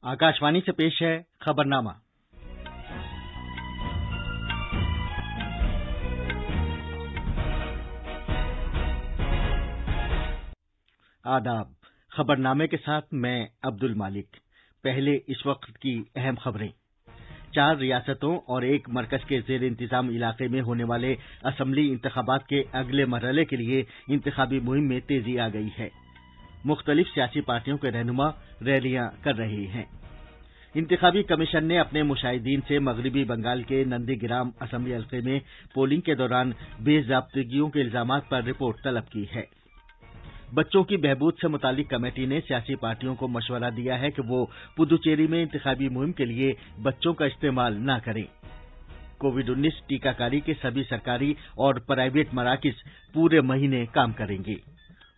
आकाशवाणी से पेश है खबरनामा। आदाब। खबरनामे के साथ मैं अब्दुल मालिक। पहले इस वक्त की अहम खबरें। 4 रियासतों और 1 मरकज के जेर इंतजाम इलाके में होने वाले असम्बली इंतखाबात के अगले मरहले के लिए इंतखाबी मुहिम में तेजी आ गई है। मुख्तलिफ सियासी पार्टियों के रहनुमा रैलियां कर रहे हैं। इंतखाबी कमीशन ने अपने मुशाहिदीन से मगरबी बंगाल के नंदीग्राम असम्बली हल्के में पोलिंग के दौरान बेज़ाब्तगियों के इल्जामात पर रिपोर्ट तलब की है। बच्चों की बहबूद से मुतालिक कमेटी ने सियासी पार्टियों को मशवरा दिया है कि वो पुदुचेरी में इंतखाबी मुहिम के लिए बच्चों का इस्तेमाल न करें। कोविड-19 टीकाकारी के सभी सरकारी और प्राइवेट मराकिज पूरे महीने काम करेंगे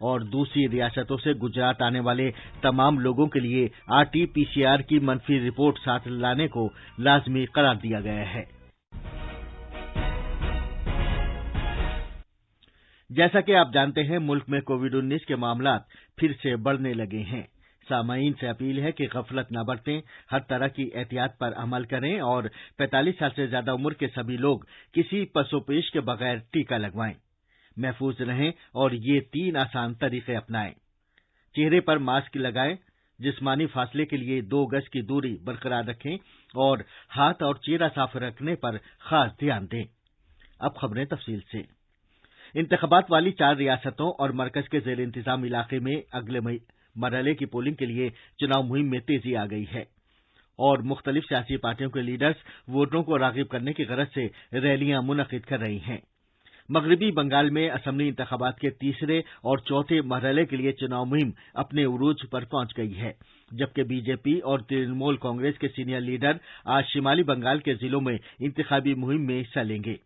और दूसरी रियासतों से गुजरात आने वाले तमाम लोगों के लिए RT-PCR की मनफी रिपोर्ट साथ लाने को लाजमी करार दिया गया है। जैसा कि आप जानते हैं, मुल्क में कोविड-19 के मामलात फिर से बढ़ने लगे हैं। सामाईन से अपील है कि गफलत न बरतें, हर तरह की एहतियात पर अमल करें और 45 साल से ज्यादा उम्र के सभी लोग किसी पसोपेश के बगैर टीका लगवाएं। महफूज रहें और ये 3 आसान तरीके अपनाएं। चेहरे पर मास्क लगाएं, जिस्मानी फासले के लिए 2 गज की दूरी बरकरार रखें और हाथ और चेहरा साफ रखने पर खास ध्यान दें। अब खबरें तफसील से। इंतखाबात वाली 4 रियासतों और मरकज के जेर इंतजाम इलाके में अगले मरहले की पोलिंग के लिए चुनाव मुहिम में तेजी आ गई है और मुख्तलिफ सियासी पार्टियों के लीडर्स वोटरों को राग़िब करने की गरज से रैलियां मुनक़िद कर रही हैं। मगरबी बंगाल में असम्बली इंतखाबात के तीसरे और चौथे मरहले के लिए चुनाव मुहिम अपने उरूज पर पहुंच गई है, जबकि बीजेपी और तृणमूल कांग्रेस के सीनियर लीडर आज शिमाली बंगाल के जिलों में इंतखाबी मुहिम में हिस्सा लेंगे।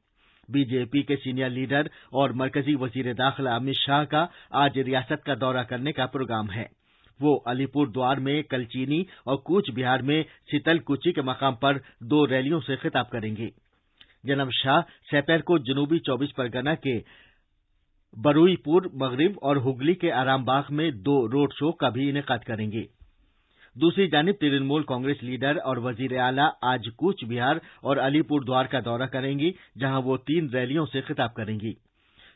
बीजेपी के सीनियर लीडर और मरकजी वजीर दाखिला अमित शाह का आज रियासत का दौरा करने का प्रोग्राम है। वो अलीपुर द्वार में कलचीनी और कूच बिहार में सितलकुची के मकाम पर 2 रैलियों से खिताब करेंगे। जनाब शाह सैपैर को जनूबी 24 परगना के बरुईपुर मगरिब और हुगली के आरामबाग में 2 रोड शो का भी इनेकाद करेंगे। दूसरी जानिब तृणमूल कांग्रेस लीडर और वजीर आला आज कूच बिहार और अलीपुर द्वार का दौरा करेंगी, जहां वो 3 रैलियों से खिताब करेंगी।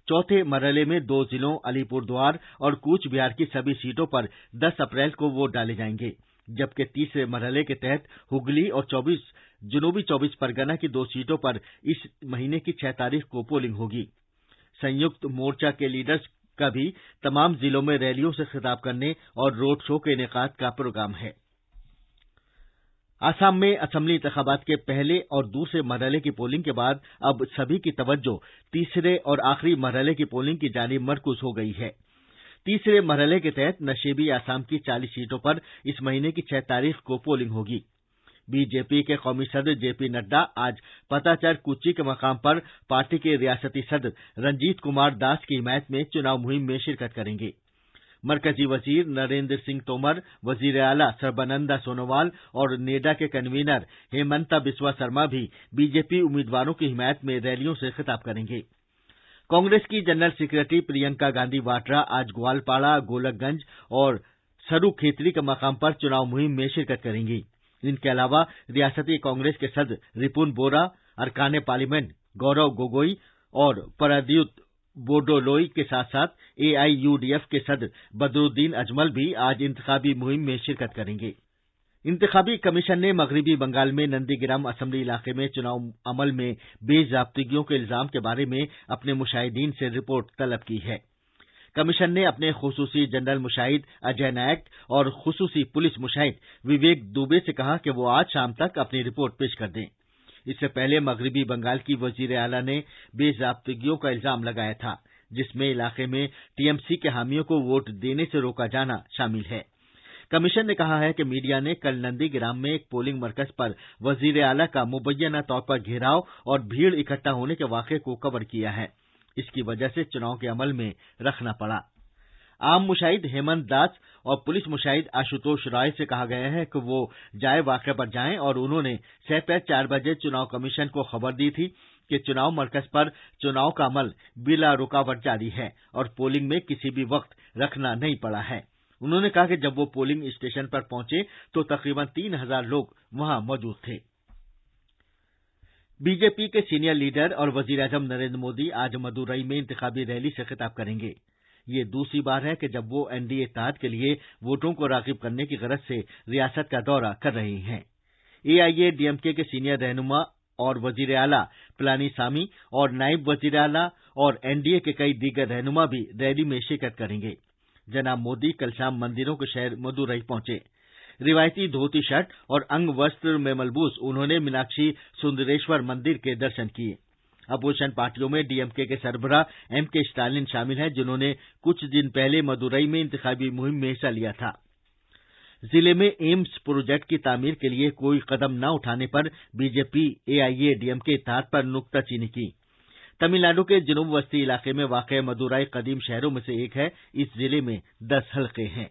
चौथे मरहले में 2 जिलों अलीपुर द्वार और कूच बिहार की सभी सीटों पर 10 अप्रैल को वोट डाले जाएंगे, जबकि तीसरे मरहले के तहत हुगली और जनूबी 24 परगना की 2 सीटों पर इस महीने की 6 तारीख को पोलिंग होगी। संयुक्त मोर्चा के लीडर्स का भी तमाम जिलों में रैलियों से खिताब करने और रोड शो के इनेकाद का प्रोग्राम है। आसाम में असम्बली इंतखाबात के पहले और दूसरे मरहले की पोलिंग के बाद अब सभी की तवज्जो तीसरे और आखिरी मरहले की पोलिंग की जानिब मरकूज हो गई है। तीसरे मरहले के तहत नशीबी आसाम की 40 सीटों पर इस महीने की 6 तारीख को पोलिंग होगी। बीजेपी के कौमी सदर जेपी नड्डा आज पताचर कुची के मकाम पर पार्टी के रियासती सदर रंजीत कुमार दास की हिमायत में चुनाव मुहिम में शिरकत करेंगे। मरकजी वजीर नरेंद्र सिंह तोमर, वजीर आला सर्बानंद सोनोवाल और नेडा के कन्वीनर हेमंता बिस्वा शर्मा भी बीजेपी उम्मीदवारों की हिमायत में रैलियों से खिताब करेंगे। कांग्रेस की जनरल सेक्रेटरी प्रियंका गांधी वाड्रा आज ग्वालपाड़ा, गोलकगंज और सरुखेतरी के मकाम पर चुनाव मुहिम में शिरकत करेंगी। इनके अलावा रियासती कांग्रेस के सदर रिपुन बोरा, अरकान पार्लियामेंट गौरव गोगोई और प्रद्युत बोडोलोई के साथ साथ AIUDF के सदर बदरुद्दीन अजमल भी आज इंतखाबी मुहिम में शिरकत करेंगे। इंतखाबी कमीशन ने मगरबी बंगाल में नंदीग्राम असम्बली इलाके में चुनाव अमल में बेज़ाब्तगियों के इल्जाम के बारे में अपने मुशाहिदीन से रिपोर्ट तलब की है। कमीशन ने अपने खुसूसी जनरल मुशाहिद अजय नायक और खुसूसी पुलिस मुशाहिद विवेक दुबे से कहा कि वो आज शाम तक अपनी रिपोर्ट पेश कर दें। इससे पहले मगरबी बंगाल की वजीर आला ने बेज़ाब्तगियों का इल्जाम लगाया था, जिसमें इलाके में TMC के हामियों को वोट देने से रोका जाना शामिल है। कमीशन ने कहा है कि मीडिया ने कल नंदीग्राम में एक पोलिंग मरकज पर वजीर आला का मुबैना तौर पर घेराव और भीड़ इकट्ठा होने के वाक़े को कवर किया है। इसकी वजह से चुनाव के अमल में रखना पड़ा। आम मुशाहिद हेमंत दास और पुलिस मुशाहिद आशुतोष राय से कहा गया है कि वो जाए वाक़े पर जाएं और उन्होंने सपहर 4 बजे चुनाव कमीशन को खबर दी थी कि चुनाव मरकज पर चुनाव का अमल बिला रुकावट जारी है और पोलिंग में किसी भी वक्त रखना नहीं पड़ा है। उन्होंने कहा कि जब वो पोलिंग स्टेशन पर पहुंचे तो तकरीबन 3,000 लोग वहां मौजूद थे। बीजेपी के सीनियर लीडर और वजीर आजम नरेंद्र मोदी आज मदुरई में इंतखाबी रैली से खिताब करेंगे। ये दूसरी बार है कि जब वो एनडीए इत्तेहाद के लिए वोटरों को राग़िब करने की गरज से रियासत का दौरा कर रहे हैं। एआईएडीएमके के सीनियर रहनुमा और वजीर आला पलानीसामी और नायब वजीर आला और एनडीए के कई दीगर रहनुमा भी रैली में शिरकत करेंगे। जनाब मोदी कल शाम मंदिरों के शहर मदुरई पहुंचे। रिवायती धोती शर्ट और अंग वस्त्र में मलबूस उन्होंने मीनाक्षी सुंदरेश्वर मंदिर के दर्शन किए। अपोजिशन पार्टियों में डीएमके के सरबराह एमके स्टालिन शामिल हैं, जिन्होंने कुछ दिन पहले मदुरई में इंतखाबी मुहिम में हिस्सा लिया था। जिले में एम्स प्रोजेक्ट की तामीर के लिए कोई कदम न उठाने पर बीजेपी एआईएडीएमके इत्तेहाद पर नुक्ताचीनी की। तमिलनाडु के जनूब वस्ती इलाके में वाक़ मदुरई कदीम शहरों में से एक है। इस जिले में 10 हल्के हैं।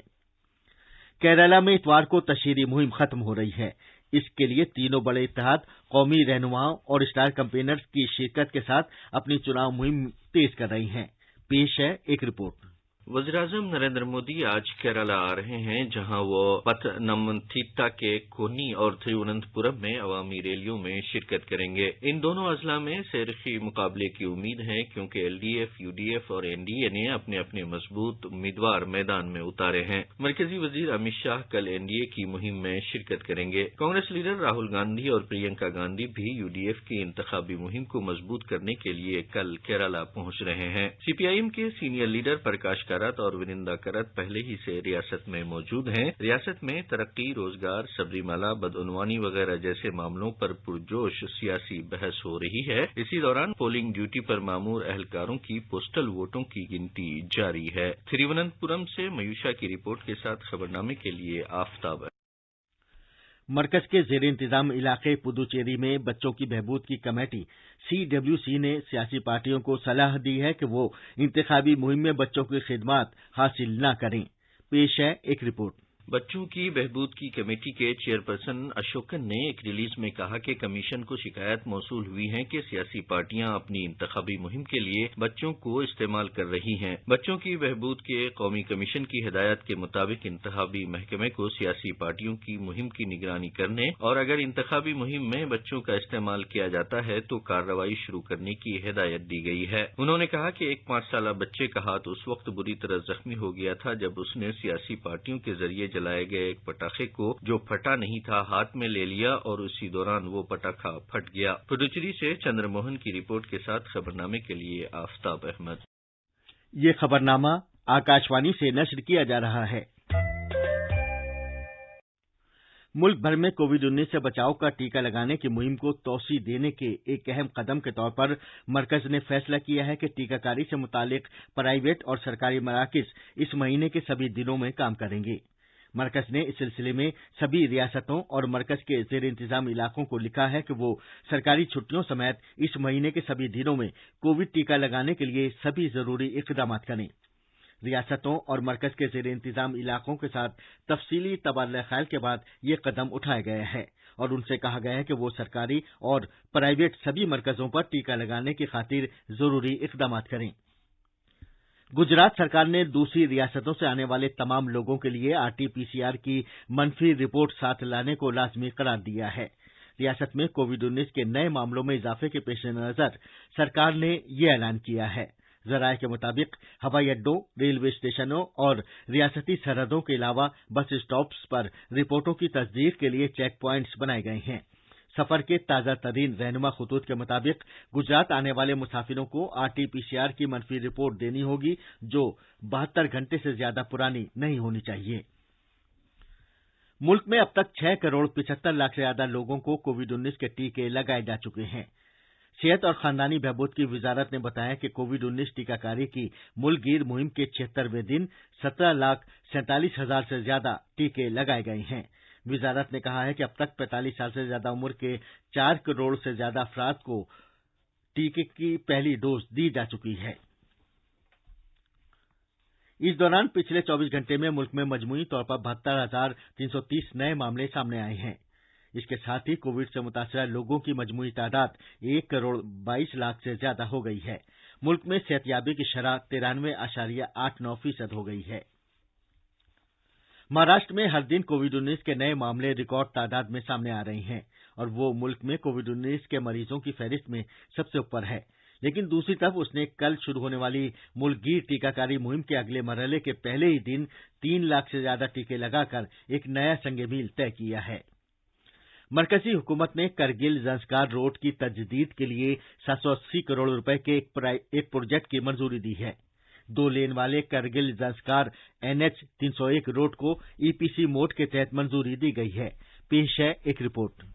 केरला में इतवार को तशहीरी मुहिम खत्म हो रही है। इसके लिए तीनों बड़े इत्तेहाद कौमी रहनुमाओं और स्टार कैंपेनर्स की शिरकत के साथ अपनी चुनाव मुहिम तेज कर रही हैं। पेश है एक रिपोर्ट। वज़ीर-ए-आज़म नरेंद्र मोदी आज केरला आ रहे हैं, जहां वो पथनमथिट्टा के कोन्नी और थिरुवनंतपुरम में अवामी रैलियों में शिरकत करेंगे। इन दोनों अजला में सेरखी मुकाबले की उम्मीद है, क्योंकि एलडीएफ, यूडीएफ और एनडीए ने अपने अपने मजबूत उम्मीदवार मैदान में उतारे हैं। मरकजी वजीर अमित शाह कल एनडीए की मुहिम में शिरकत करेंगे। कांग्रेस लीडर राहुल गांधी और प्रियंका गांधी भी यूडीएफ की इंतखाबी मुहिम को मजबूत करने के लिए कल केरला पहुंच रहे हैं। सीपीआईएम के सीनियर लीडर प्रकाश करत और विनिंदा करत पहले ही से रियासत में मौजूद हैं। रियासत में तरक्की, रोजगार, सबरीमाला, बदउनवानी वगैरह जैसे मामलों पर पुरजोश सियासी बहस हो रही है। इसी दौरान पोलिंग ड्यूटी पर मामूर अहलकारों की पोस्टल वोटों की गिनती जारी है। थिरुवनंतपुरम से मयूषा की रिपोर्ट के साथ खबरनामे के लिए आफताब। मरकज के जेर इंतजाम इलाके पुदुचेरी में बच्चों की बहबूद की कमेटी सीडब्ल्यूसी ने सियासी पार्टियों को सलाह दी है कि वो इंतखाबी मुहिम में बच्चों की खिदमात हासिल न करें। पेश है एक रिपोर्ट। बच्चों की बहबूद की कमेटी के चेयरपर्सन अशोकन ने एक रिलीज में कहा कि कमीशन को शिकायत मौसूल हुई है कि सियासी पार्टियां अपनी इंतखाबी मुहिम के लिए बच्चों को इस्तेमाल कर रही हैं। बच्चों की बहबूद के कौमी कमीशन की हिदायत के मुताबिक इंतखाबी महकमे को सियासी पार्टियों की मुहिम की निगरानी करने और अगर इंतखाबी मुहिम में बच्चों का इस्तेमाल किया जाता है तो कार्रवाई शुरू करने की हिदायत दी गई है। उन्होंने कहा कि एक 5 साला बच्चे का हाथ उस वक्त बुरी तरह जख्मी हो गया था जब उसने सियासी पार्टियों के जरिए जलाए गए एक पटाखे को, जो फटा नहीं था, हाथ में ले लिया और उसी दौरान वो पटाखा फट गया। पुडुचेरी से चंद्रमोहन की रिपोर्ट के साथ खबरनामे के लिए आफताब अहमद। ये खबरनामा आकाशवाणी से नश्र किया जा रहा है। मुल्क भर में कोविड-19 से बचाव का टीका लगाने की मुहिम को तोसी देने के एक अहम कदम के तौर पर मरकज ने फैसला किया है कि टीकाकारी से मुतालिक प्राइवेट और सरकारी मराकिज इस महीने के सभी दिनों में काम करेंगे। मरकज ने इस सिलसिले में सभी रियासतों और मरकज के जेर इंतजाम इलाकों को लिखा है कि वो सरकारी छुट्टियों समेत इस महीने के सभी दिनों में कोविड टीका लगाने के लिए सभी जरूरी इकदाम करें। रियासतों और मरकज के जेर इंतजाम इलाकों के साथ तफसीली तबादला ख्याल के बाद ये कदम उठाया गया है और उनसे कहा गया है कि वो सरकारी और प्राइवेट सभी मरकजों पर टीका लगाने की खातिर जरूरी इकदाम करें। गुजरात सरकार ने दूसरी रियासतों से आने वाले तमाम लोगों के लिए आरटी-पीसीआर की मनफी रिपोर्ट साथ लाने को लाजमी करार दिया है। रियासत में कोविड-19 के नए मामलों में इजाफे के पेश नजर सरकार ने ये ऐलान किया है। जराये के मुताबिक हवाई अड्डों, रेलवे स्टेशनों और रियासती सरहदों के अलावा बस स्टॉप्स पर रिपोर्टों की तस्दीक के लिए चेक प्वाइंट्स बनाए गए हैं। सफर के ताजा तरीन रहनुमा खतूत के मुताबिक गुजरात आने वाले मुसाफिरों को आरटी-पीसीआर की मनफी रिपोर्ट देनी होगी, जो 72 घंटे से ज्यादा पुरानी नहीं होनी चाहिए। मुल्क में अब तक 6 करोड़ 75 लाख से ज्यादा लोगों को कोविड-19 के टीके लगाए जा चुके हैं। सेहत और खानदानी बहबूद की वजारत ने बताया कि कोविड-19 टीकाकारी की मुल्कगीर मुहिम के 76वें दिन 17,47,000 से ज्यादा टीके लगाए गए हैं। वजारत ने कहा है कि अब तक 45 साल से ज्यादा उम्र के 4 करोड़ से ज्यादा अफराद को टीके की पहली डोज दी जा चुकी है। इस दौरान पिछले 24 घंटे में मुल्क में मजमूई तौर पर 72,330 नए मामले सामने आए हैं। इसके साथ ही कोविड से मुतासरा लोगों की मजमूई तादाद 1 करोड़ 22 लाख से ज्यादा हो गई है। मुल्क में सेहतयाबी की शरह 93.89% हो गई है। महाराष्ट्र में हर दिन कोविड-19 के नए मामले रिकॉर्ड तादाद में सामने आ रहे हैं और वो मुल्क में कोविड-19 के मरीजों की फहरिस्त में सबसे ऊपर है। लेकिन दूसरी तरफ उसने कल शुरू होने वाली मुल्कगीर टीकाकारी मुहिम के अगले मरहले के पहले ही दिन 3 लाख से ज्यादा टीके लगाकर एक नया संग-ए-मील तय किया है। मरकजी हुकूमत ने करगिल ज़ंस्कार रोड की तजदीद के लिए 780 करोड़ रुपए के एक प्रोजेक्ट की मंजूरी दी है। 2 लेन वाले करगिल ज़ंस्कार NH 301 रोड को EPC मोड के तहत मंजूरी दी गई है। पेश है एक रिपोर्ट।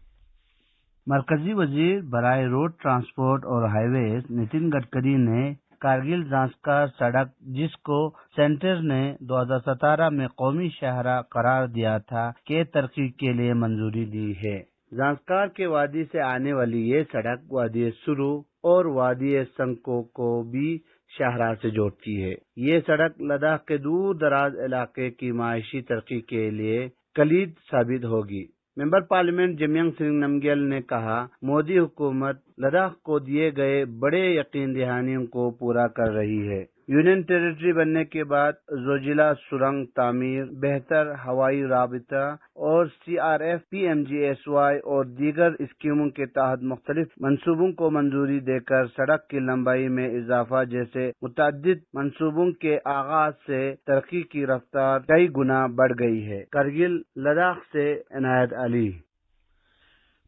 मरकजी वजीर बराए रोड ट्रांसपोर्ट और हाईवेज नितिन गडकरी ने कारगिल ज़ंस्कार सड़क, जिसको सेंटर ने 2017 में कौमी शाहराह करार दिया था, के तरक्की के लिए मंजूरी दी है। ज़ंस्कार के वादी से आने वाली ये सड़क वादी सुरू और वादी संको को भी शाहराह से जोड़ती है। ये सड़क लद्दाख के दूर दराज इलाके की माशी तरक्की के लिए कलीद साबित होगी। मेंबर पार्लियामेंट जमयंग सिंह नमग्याल ने कहा, मोदी हुकूमत लद्दाख को दिए गए बड़े यकीन दहानियों को पूरा कर रही है। यूनियन टेरिटरी बनने के बाद जोजिला सुरंग तामीर, बेहतर हवाई राबिता और CRF, PMGSY और दीगर स्कीमों के तहत मुख्तलिफ मंसूबों को मंजूरी देकर सड़क की लंबाई में इजाफा जैसे मुतअद्दिद मंसूबों के आगाज से तरक्की की रफ्तार कई गुना बढ़ गई है। करगिल लद्दाख से इनायत अली।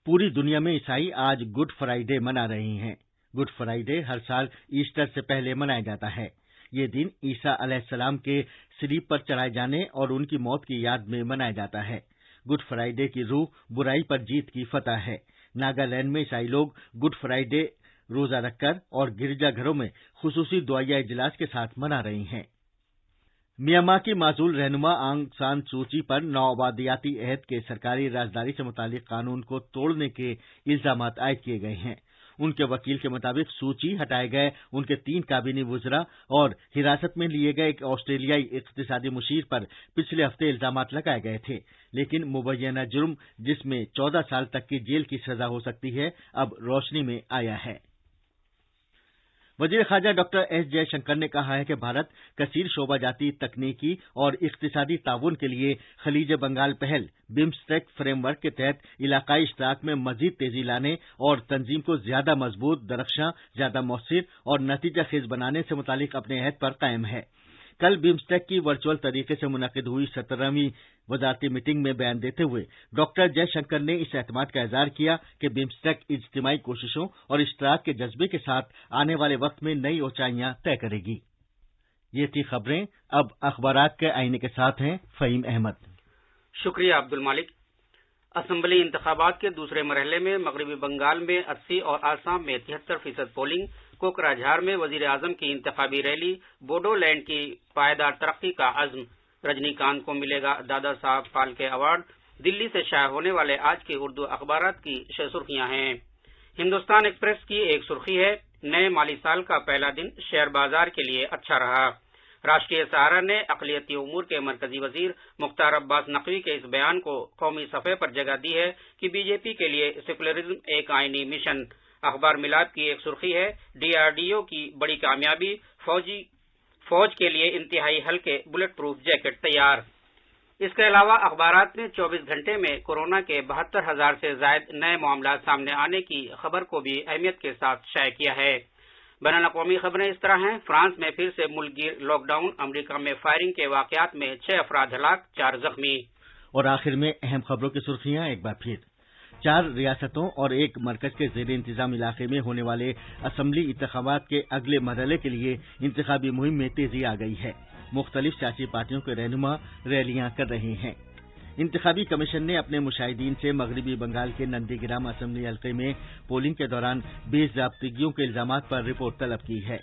पूरी दुनिया में ईसाई आज गुड फ्राइडे मना रहे हैं। गुड फ्राइडे हर साल ईस्टर से पहले मनाया जाता है। ये दिन ईसा अलैहिस्सलाम के सलीब पर चढ़ाए जाने और उनकी मौत की याद में मनाया जाता है। गुड फ्राइडे की रूह बुराई पर जीत की फतह है। नागालैंड में ईसाई लोग गुड फ्राइडे रोजा रखकर और गिरजाघरों में खुसूसी दुआया इजलास के साथ मना रहे हैं। म्यांमार की माजूल रहनुमा आंग सान सूची पर नौआबादियाती अहद के सरकारी राजदारी से मुतालिक कानून को तोड़ने के इल्जामात आयद किए गए हैं। उनके वकील के मुताबिक सूची हटाए गए उनके 3 काबीनी वुज़रा और हिरासत में लिए गए एक ऑस्ट्रेलियाई इक्तिसादी मुशीर पर पिछले हफ्ते इल्जामात लगाए गए थे, लेकिन मुबैना जुर्म जिसमें 14 साल तक की जेल की सजा हो सकती है, अब रोशनी में आया है। वजीर ख़ारजा डॉक्टर S जयशंकर ने कहा है कि भारत कसीर शोबाजाती तकनीकी और इक्तिसादी ताउन के लिए खलीज बंगाल पहल बिम्स्टेक फ्रेमवर्क के तहत इलाकाई इश्तराक में मजीद तेजी लाने और तंजीम को ज्यादा मजबूत, दरख्शां, ज्यादा मौसर और नतीजा खेज बनाने से मुतालिक अपने अहद पर कायम है। कल बिम्स्टेक की वर्चुअल तरीके से मुनक़िद हुई 17वीं वज़ारती मीटिंग में बयान देते हुए डॉक्टर जयशंकर ने इस एतमाद का इज़हार किया कि बिम्स्टेक इज्तिमाई कोशिशों और इश्तराक के जज्बे के साथ आने वाले वक्त में नई ऊंचाइयां तय करेगी। ये थी खबरें। अब अखबारात के आईने के साथ हैं फ़हीम अहमद। शुक्रिया अब्दुल मालिक। असम्बली इंतखाबात के दूसरे मरहले में मगरबी बंगाल में 80 और आसाम में 73% पोलिंग, कोकराझार में वजीर आजम की इंतखाबी रैली, बोडोलैंड की पायदार तरक्की का अज़्म, रजनीकांत को मिलेगा दादा साहब फाल्के अवार्ड। दिल्ली से शाया होने वाले आज के उर्दू अखबारात की सुर्खियां हैं। हिंदुस्तान एक्सप्रेस की एक सुर्खी है, नए माली साल का पहला दिन शेयर बाजार के लिए अच्छा रहा। राष्ट्रीय सहारा ने अक़लियती उमूर के मरकजी वजीर मुख्तार अब्बास नकवी के इस बयान को कौमी सफ़े पर जगह दी है कि बीजेपी के लिए सेकुलरिज्म एक आईनी मिशन। अखबार मिलाद की एक सुर्खी है, DRDO की बड़ी कामयाबी, फौज के लिए इंतहाई हल्के बुलेट प्रूफ जैकेट तैयार। इसके अलावा अखबारात ने 24 घंटे में कोरोना के 72,000 से जायद नए मामला सामने आने की खबर को भी अहमियत के साथ शाया किया है। बैनुल-अक़वामी खबरें इस तरह हैं, फ्रांस में फिर से मुल्कगीर लॉकडाउन, अमेरिका में फायरिंग के वाक़यात में 6 अफराद हलाक, 4 जख्मी। और आखिर में अहम खबरों की सुर्खियां एक बार फिर। 4 रियासतों और एक मरकज के ज़ेर इंतजाम इलाके में होने वाले असम्बली इंतखाबात के अगले मरहले के लिए इंतखाबी मुहिम में तेजी आ गई है। मुख्तलिफ सियासी पार्टियों के रहनुमा रैलियां कर रहे हैं। इंतखाबी कमीशन ने अपने मुशाहिदीन से मगरबी बंगाल के नंदीग्राम असम्बली हल्के में पोलिंग के दौरान बेज़ाब्तिगियों के इल्जामात पर रिपोर्ट तलब की है।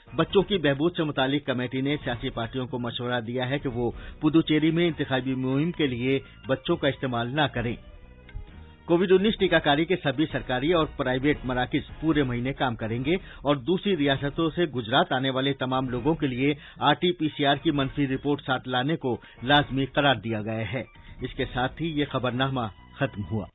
बच्चों की बहबूद से मुतालिक कमेटी ने सियासी पार्टियों को मशवरा दिया है कि वो पुदुचेरी में इंतखाबी मुहिम के लिए बच्चों का इस्तेमाल न करें। कोविड-19 टीकाकारी के सभी सरकारी और प्राइवेट मराकिज पूरे महीने काम करेंगे और दूसरी रियासतों से गुजरात आने वाले तमाम लोगों के लिए RT-PCR की मनफी रिपोर्ट साथ लाने को लाजमी करार दिया गया है। इसके साथ ही ये खबरनामा खत्म हुआ।